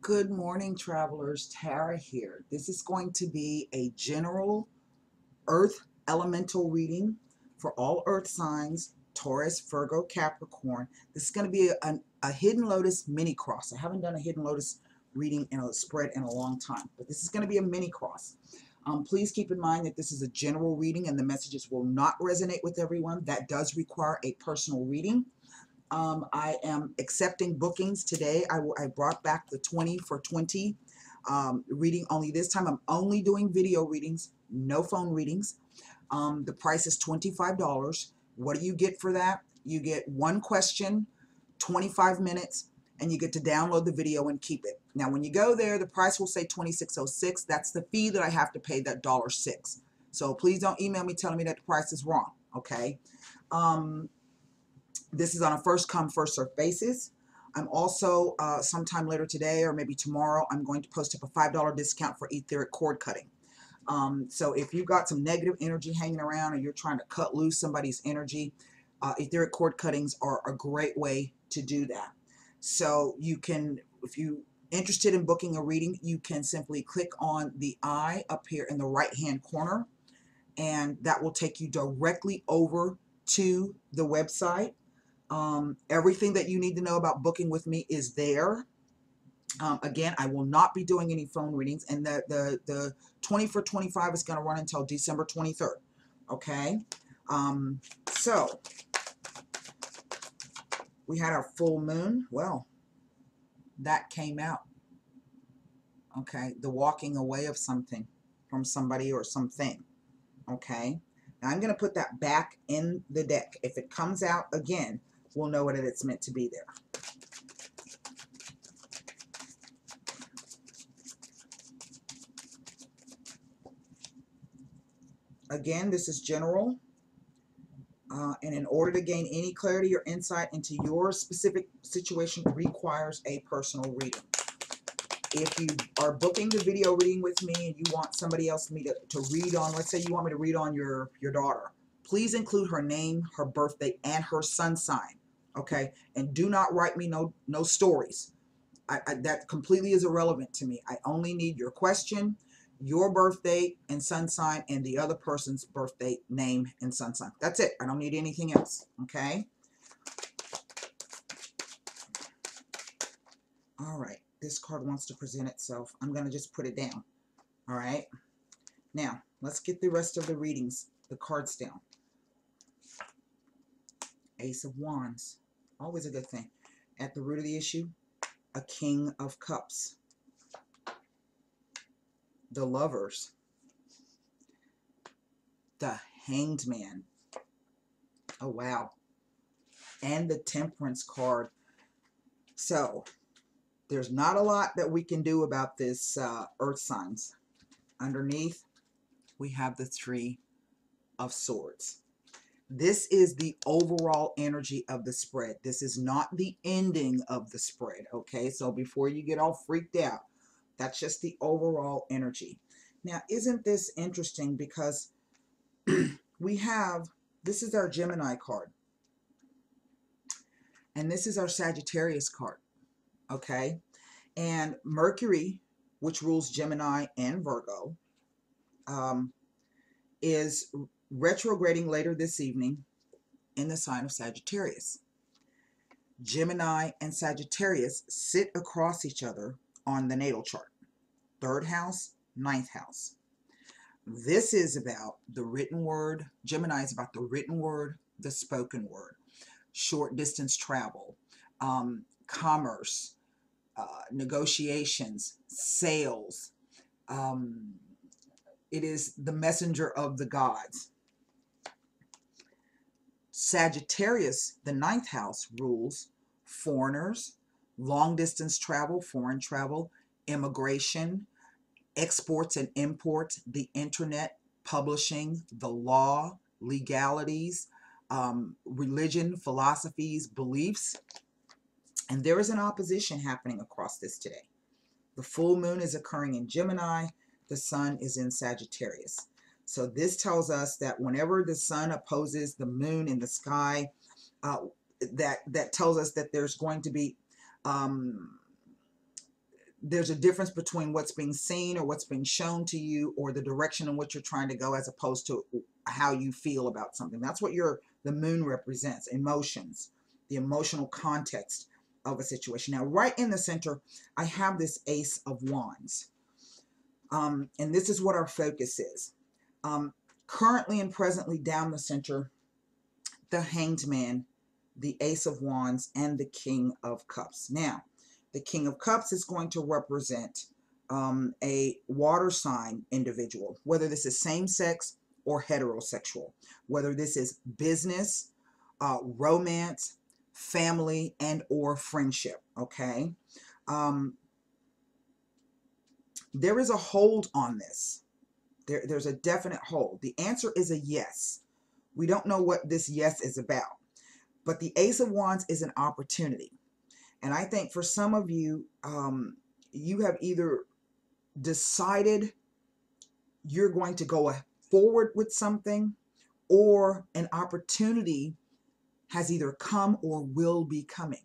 Good morning, travelers. Tara here. This is going to be a general Earth elemental reading for all Earth signs, Taurus, Virgo, Capricorn. This is going to be a Hidden Lotus mini cross. I haven't done a Hidden Lotus reading in a spread in a long time, but this is going to be a mini cross. Please keep in mind that this is a general reading and the messages will not resonate with everyone. That does require a personal reading. I am accepting bookings today. I brought back the 20 for 20 reading only. This time I'm only doing video readings, no phone readings. The price is $25. What do you get for that? You get one question, 25 minutes, and you get to download the video and keep it. Now, when you go there, the price will say $26.06. That's the fee that I have to pay, that $1.06. So please don't email me telling me that the price is wrong, okay? This is on a first come, first served basis. I'm also, sometime later today or maybe tomorrow, I'm going to post up a $5 discount for etheric cord cutting. So if you've got some negative energy hanging around or you're trying to cut loose somebody's energy, etheric cord cuttings are a great way to do that. So you can, if you're interested in booking a reading, you can simply click on the eye up here in the right hand corner, and that will take you directly over to the website. Everything that you need to know about booking with me is there. Again, I will not be doing any phone readings, and the 20 for 25 is going to run until December 23rd. Okay, so we had our full moon. Well, that came out. Okay, the walking away of something from somebody or something. Okay, now I'm going to put that back in the deck. If it comes out again, we'll know what it's meant to be there. Again, this is general, and in order to gain any clarity or insight into your specific situation requires a personal reading. If you are booking the video reading with me and you want somebody else to read on, let's say you want me to read on your daughter, please include her name, her birthday, and her sun sign. Okay, and do not write me no stories. That completely is irrelevant to me. I only need your question, your birthday and sun sign, and the other person's birthday, name, and sun sign. That's it. I don't need anything else. Okay. All right. This card wants to present itself. I'm going to just put it down. All right. Now, let's get the rest of the readings, the cards down. Ace of Wands. Always a good thing. At the root of the issue, a King of Cups. The Lovers. The Hanged Man. Oh, wow. And the Temperance card. So, there's not a lot that we can do about this Earth signs. Underneath, we have the Three of Swords. This is the overall energy of the spread. This is not the ending of the spread, okay? So before you get all freaked out, that's just the overall energy. Now, isn't this interesting? Because we have, this is our Gemini card. And this is our Sagittarius card, okay? And Mercury, which rules Gemini and Virgo, is retrograding later this evening in the sign of Sagittarius. Gemini and Sagittarius sit across each other on the natal chart. 3rd house, 9th house. This is about the written word. Gemini is about the written word, the spoken word, short distance travel, commerce, negotiations, sales. It is the messenger of the gods. Sagittarius, the 9th house, rules foreigners, long distance travel, foreign travel, immigration, exports and imports, the internet, publishing, the law, legalities, religion, philosophies, beliefs. And there is an opposition happening across this today. The full moon is occurring in Gemini. The sun is in Sagittarius. So this tells us that whenever the sun opposes the moon in the sky, that tells us that there's going to be there's a difference between what's being seen or what's being shown to you, or the direction in which you're trying to go, as opposed to how you feel about something. That's what the moon represents, emotions, the emotional context of a situation. Now, right in the center, I have this Ace of Wands. And this is what our focus is. Currently and presently down the center, the Hanged Man, the Ace of Wands, and the King of Cups. Now, the King of Cups is going to represent a water sign individual, whether this is same-sex or heterosexual, whether this is business, romance, family, and or friendship, okay? There is a hold on this. There's a definite hold. The answer is a yes. We don't know what this yes is about, but the Ace of Wands is an opportunity. And I think for some of you, you have either decided you're going to go forward with something, or an opportunity has either come or will be coming.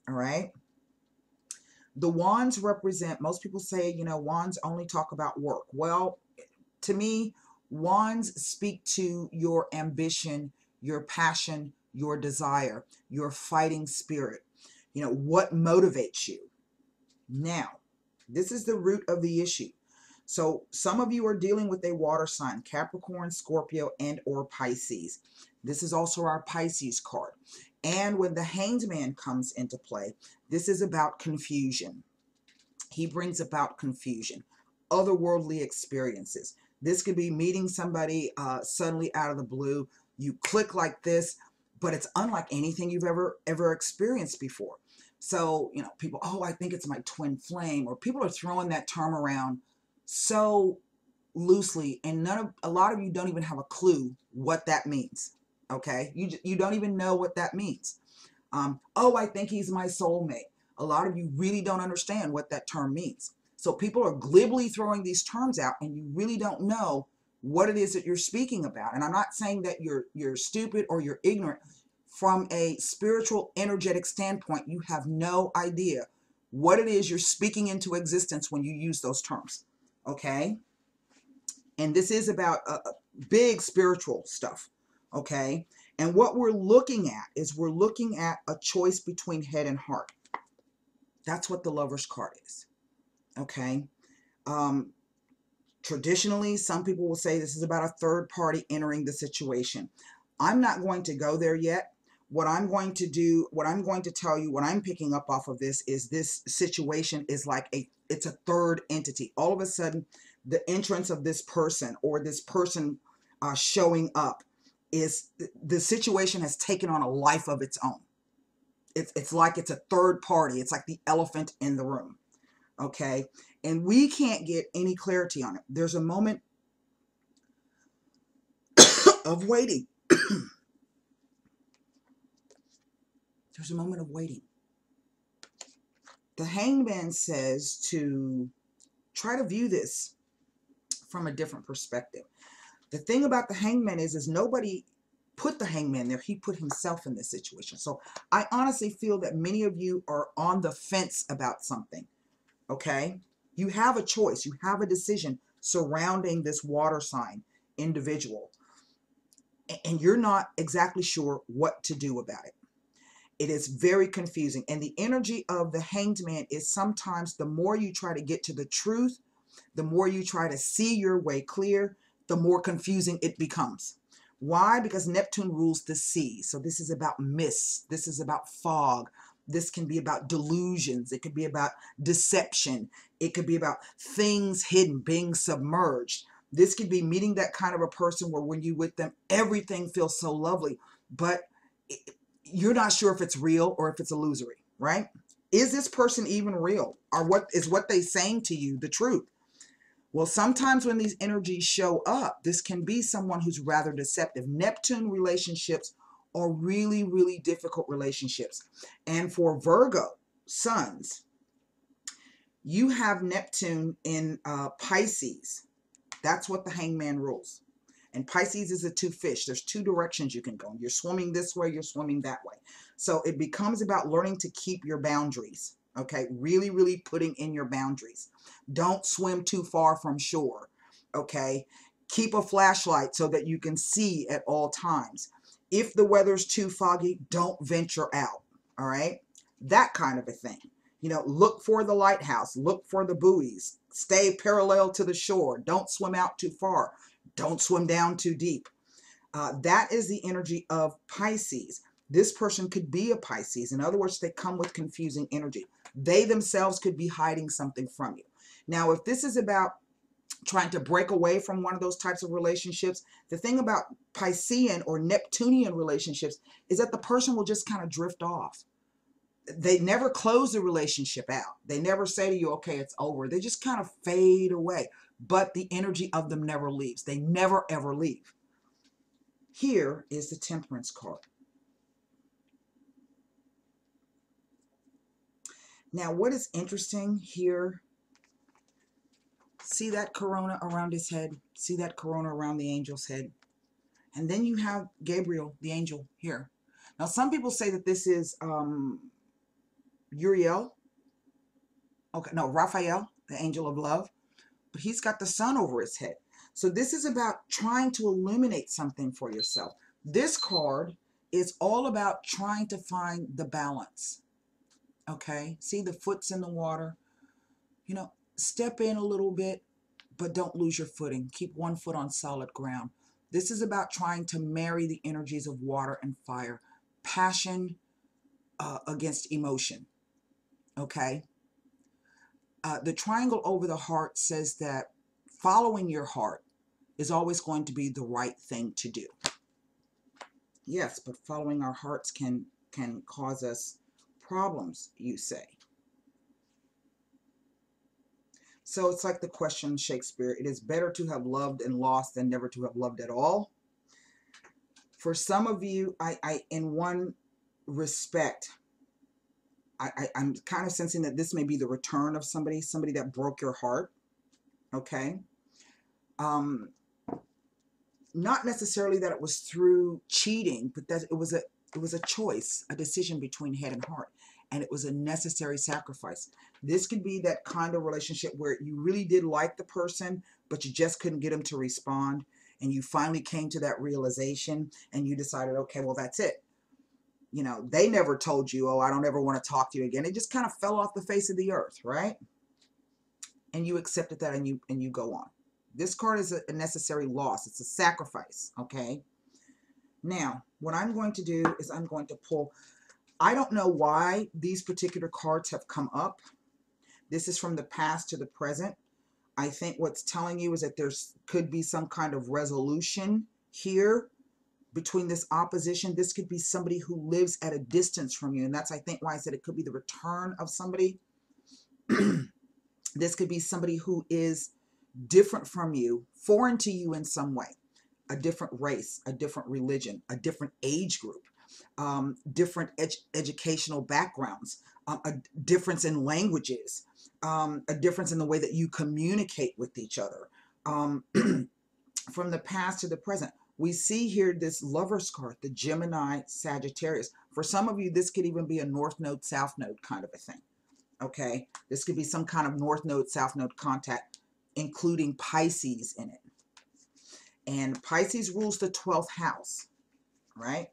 All right. The wands represent, most people say, you know, wands only talk about work. Well, to me, wands speak to your ambition, your passion, your desire, your fighting spirit. You know, what motivates you. Now, this is the root of the issue. So some of you are dealing with a water sign, Capricorn, Scorpio, and or Pisces. This is also our Pisces card. And when the Hanged Man comes into play, this is about confusion. He brings about confusion, otherworldly experiences. This could be meeting somebody suddenly out of the blue. You click like this, but it's unlike anything you've ever experienced before. So, you know, people, oh, I think it's my twin flame, or people are throwing that term around so loosely, and a lot of you don't even have a clue what that means. Okay, you don't even know what that means. Oh, I think he's my soulmate. A lot of you really don't understand what that term means. So people are glibly throwing these terms out, and you really don't know what it is that you're speaking about. And I'm not saying that you're stupid or you're ignorant. From a spiritual, energetic standpoint, you have no idea what it is you're speaking into existence when you use those terms. Okay? And this is about big spiritual stuff. Okay? And what we're looking at is we're looking at a choice between head and heart. That's what the Lover's card is. Okay? Traditionally, some people will say this is about a third party entering the situation. I'm not going to go there yet. What I'm going to do, what I'm going to tell you, what I'm picking up off of this is this situation is like it's a third entity. All of a sudden, the entrance of this person, or this person showing up, is the situation has taken on a life of its own. It's like it's a third party. It's like the elephant in the room. Okay? And we can't get any clarity on it. There's a moment of waiting. There's a moment of waiting. The Hanged Man says to try to view this from a different perspective. The thing about the Hanged Man is nobody put the Hanged Man there. He put himself in this situation. So I honestly feel that many of you are on the fence about something. Okay? You have a choice. You have a decision surrounding this water sign individual. And you're not exactly sure what to do about it. It is very confusing. And the energy of the Hanged Man is sometimes the more you try to get to the truth, the more you try to see your way clear, the more confusing it becomes. Why? Because Neptune rules the sea. So this is about mist. This is about fog. This can be about delusions. It could be about deception. It could be about things hidden, being submerged. This could be meeting that kind of a person where when you're with them, everything feels so lovely, but you're not sure if it's real or if it's illusory, right? Is this person even real? Or what they saying to you the truth? Well, sometimes when these energies show up, this can be someone who's rather deceptive. Neptune relationships are really, really difficult relationships. And for Virgo sons, you have Neptune in Pisces. That's what the Hanged Man rules. And Pisces is a two fish. There's two directions you can go. You're swimming this way, you're swimming that way. So it becomes about learning to keep your boundaries. Okay, really, really putting in your boundaries. Don't swim too far from shore. Okay, keep a flashlight so that you can see at all times. If the weather's too foggy, don't venture out. All right, that kind of a thing. You know, look for the lighthouse, look for the buoys, stay parallel to the shore. Don't swim out too far. Don't swim down too deep. That is the energy of Pisces. This person could be a Pisces. In other words, they come with confusing energy. They themselves could be hiding something from you. Now, if this is about trying to break away from one of those types of relationships, the thing about Piscean or Neptunian relationships is that the person will just kind of drift off. They never close the relationship out. They never say to you, okay, it's over. They just kind of fade away. But the energy of them never leaves. They never, ever leave. Here is the Temperance card. Now, what is interesting here, see that corona around his head? See that corona around the angel's head? And then you have Gabriel, the angel, here. Now, some people say that this is Uriel. Okay, no, Raphael, the angel of love. But he's got the sun over his head. So this is about trying to illuminate something for yourself. This card is all about trying to find the balance. Okay, see the foot's in the water. You know, step in a little bit, but don't lose your footing. Keep one foot on solid ground. This is about trying to marry the energies of water and fire, passion against emotion. Okay, the triangle over the heart says that following your heart is always going to be the right thing to do. Yes, but following our hearts can cause us problems, you say. So it's like the question Shakespeare, it is better to have loved and lost than never to have loved at all. For some of you, I in one respect, I'm kind of sensing that this may be the return of somebody that broke your heart. Okay. Not necessarily that it was through cheating, but that it was a choice, a decision between head and heart, and it was a necessary sacrifice. This could be that kind of relationship where you really did like the person, but you just couldn't get them to respond, and you finally came to that realization, and you decided, okay, well, that's it. You know, they never told you, oh, I don't ever want to talk to you again. It just kind of fell off the face of the earth, right? And you accepted that, and you go on. This card is a necessary loss. It's a sacrifice, okay? Now, what I'm going to do is I'm going to pull. I don't know why these particular cards have come up. This is from the past to the present. I think what's telling you is that there's could be some kind of resolution here between this opposition. This could be somebody who lives at a distance from you, and that's, I think, why I said it could be the return of somebody. This could be somebody who is different from you, foreign to you in some way, a different race, a different religion, a different age group, different educational backgrounds, a difference in languages, a difference in the way that you communicate with each other. From the past to the present, we see here this Lover's card, the Gemini Sagittarius. For some of you, this could even be a North Node, South Node kind of a thing. Okay, this could be some kind of North Node, South Node contact, including Pisces in it. And Pisces rules the 12th house, right?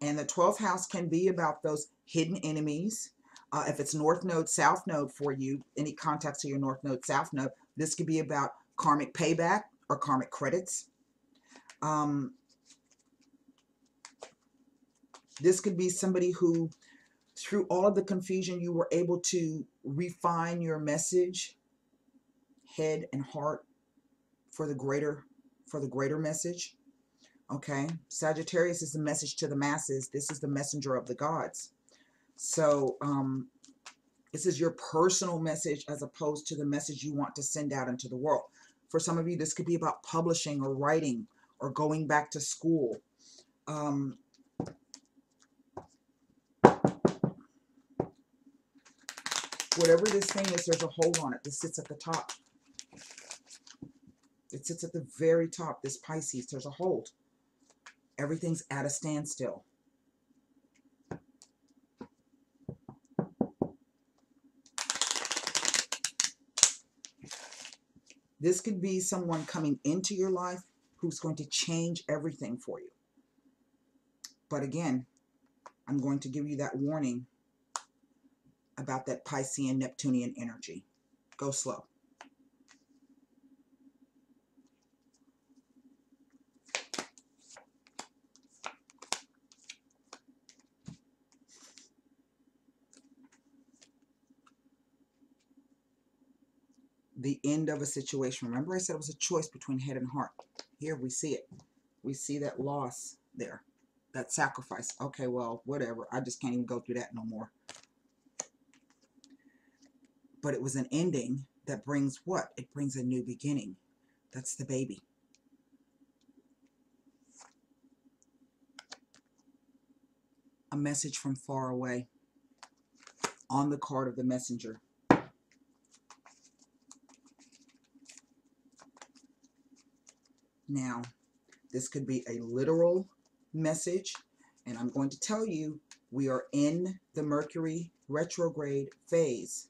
And the 12th house can be about those hidden enemies. If it's North Node, South Node for you, any contacts to your North Node, South Node, this could be about karmic payback or karmic credits. This could be somebody who, through all of the confusion, you were able to refine your message, head and heart, for the greater message. Okay, Sagittarius is the message to the masses. This is the messenger of the gods. So this is your personal message as opposed to the message you want to send out into the world. For some of you, this could be about publishing or writing or going back to school. Whatever this thing is, there's a hold on it. This sits at the top. It sits at the very top, this Pisces. There's a hold. Everything's at a standstill. This could be someone coming into your life who's going to change everything for you. But again, I'm going to give you that warning about that Piscean Neptunian energy. Go slow. The end of a situation. Remember I said it was a choice between head and heart. Here we see it. We see that loss there. That sacrifice. Okay, well, whatever. I just can't even go through that no more. But it was an ending that brings what? It brings a new beginning. That's the baby. A message from far away on the card of the messenger. Now, this could be a literal message, and I'm going to tell you we are in the Mercury retrograde phase.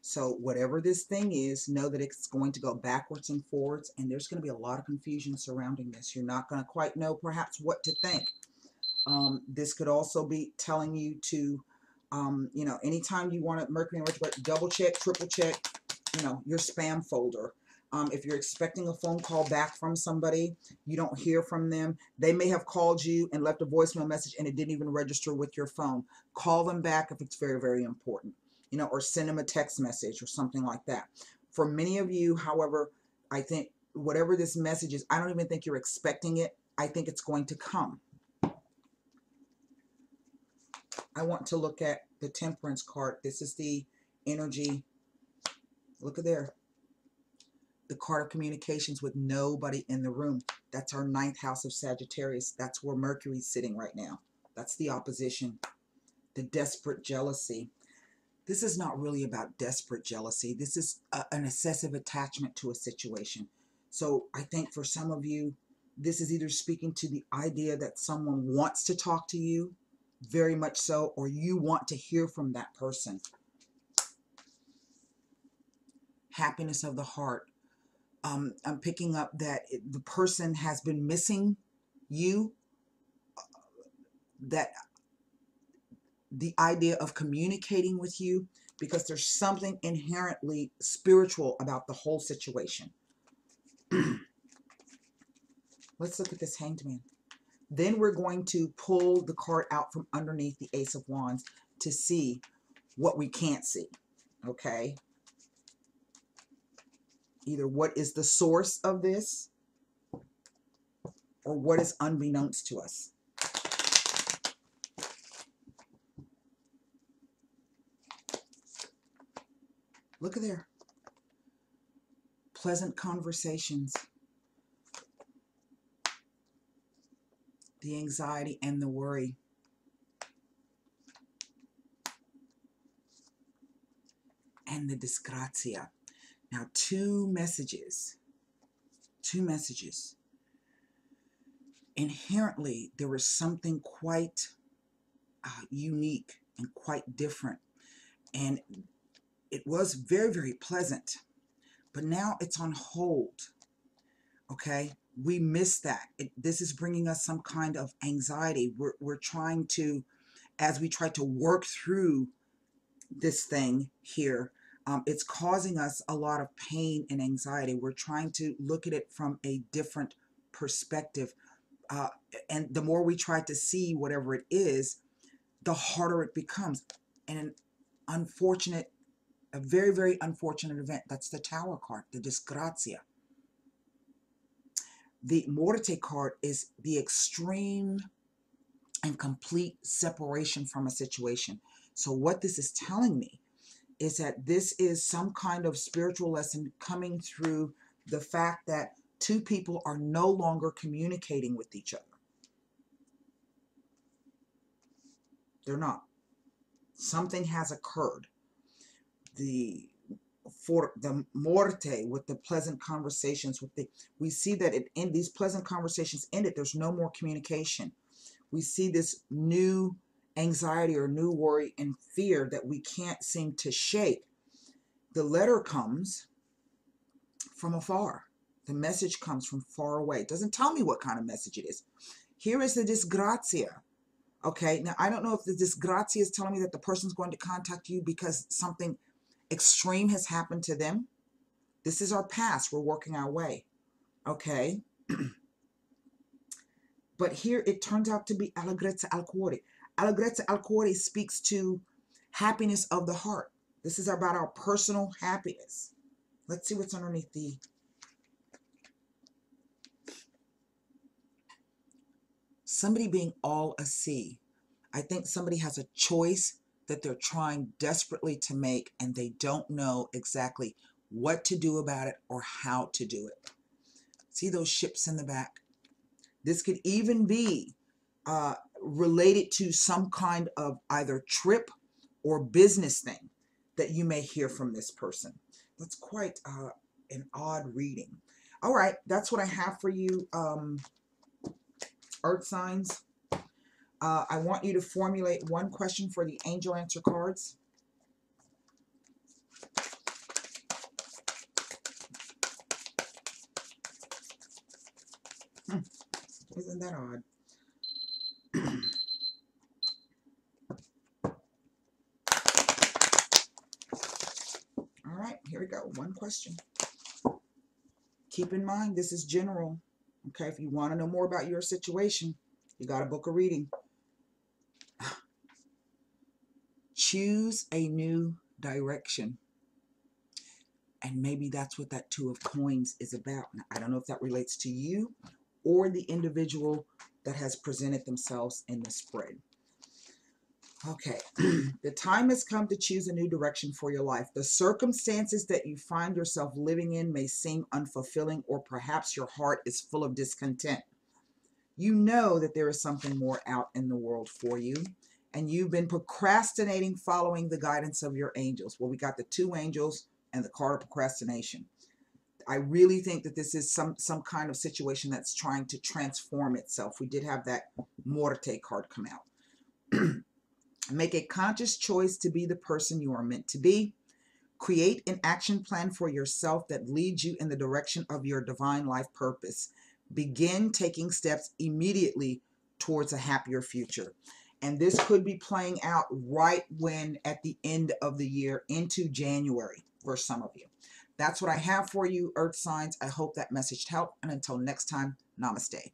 So whatever this thing is, know that it's going to go backwards and forwards, and there's going to be a lot of confusion surrounding this. You're not going to quite know perhaps what to think. This could also be telling you to, you know, anytime you want to Mercury retrograde, double check, triple check, you know, your spam folder. If you're expecting a phone call back from somebody, you don't hear from them. They may have called you and left a voicemail message and it didn't even register with your phone. Call them back if it's very, very important, you know, or send them a text message or something like that. For many of you, however, I think whatever this message is, I don't even think you're expecting it. I think it's going to come. I want to look at the Temperance card. This is the energy. Look at there. The card of communications with nobody in the room. That's our 9th house of Sagittarius. That's where Mercury's sitting right now. That's the opposition. The desperate jealousy. This is not really about desperate jealousy. This is an excessive attachment to a situation. So I think for some of you, this is either speaking to the idea that someone wants to talk to you, very much so, or you want to hear from that person. Happiness of the heart. I'm picking up that the person has been missing you, that the idea of communicating with you, because there's something inherently spiritual about the whole situation. Let's look at this Hanged Man. Then we're going to pull the card out from underneath the Ace of Wands to see what we can't see, okay? Either what is the source of this or what is unbeknownst to us. Look at there. Pleasant conversations. The anxiety and the worry. And the disgrazia. Now, two messages. Inherently, there was something quite unique and quite different. And it was very, very pleasant. But now it's on hold. Okay? We miss that. This is bringing us some kind of anxiety. We're trying to, as we try to work through this thing here, it's causing us a lot of pain and anxiety. We're trying to look at it from a different perspective. And the more we try to see whatever it is, the harder it becomes. And a very, very unfortunate event. That's the Tower card, the disgrazia. The Morte card is the extreme and complete separation from a situation. So what this is telling me is that this is some kind of spiritual lesson coming through the fact that two people are no longer communicating with each other. They're not. Something has occurred. For the Morte, with the pleasant conversations, we see that in these pleasant conversations ended, there's no more communication. We see this new anxiety or new worry and fear that we can't seem to shake. The letter comes from afar. The message comes from far away. It doesn't tell me what kind of message it is. Here is the disgrazia. Okay, now I don't know if the disgrazia is telling me that the person's going to contact you because something extreme has happened to them. This is our past. We're working our way. Okay. But here it turns out to be allegrezza al cuore. Allegrezza al cuore speaks to happiness of the heart. This is about our personal happiness. Let's see what's underneath the... Somebody being all a sea. I think somebody has a choice that they're trying desperately to make, and they don't know exactly what to do about it or how to do it. See those ships in the back? This could even be related to some kind of either trip or business thing that you may hear from this person. That's quite an odd reading. All right, that's what I have for you, Earth signs. I want you to formulate one question for the angel answer cards. Isn't that odd? All right, here we go. One question. Keep in mind, this is general. Okay, if you want to know more about your situation, you got to book a reading. Choose a new direction. And maybe that's what that Two of Coins is about. Now, I don't know if that relates to you or the individual that has presented themselves in the spread. Okay, the time has come to choose a new direction for your life. The circumstances that you find yourself living in may seem unfulfilling, or perhaps your heart is full of discontent. You know that there is something more out in the world for you, and you've been procrastinating following the guidance of your angels. Well, we got the two angels and the card of procrastination. I really think that this is some kind of situation that's trying to transform itself. We did have that Morte card come out. Make a conscious choice to be the person you are meant to be. Create an action plan for yourself that leads you in the direction of your divine life purpose. Begin taking steps immediately towards a happier future. And this could be playing out right when at the end of the year into January for some of you. That's what I have for you, Earth signs. I hope that message helped. And until next time, namaste.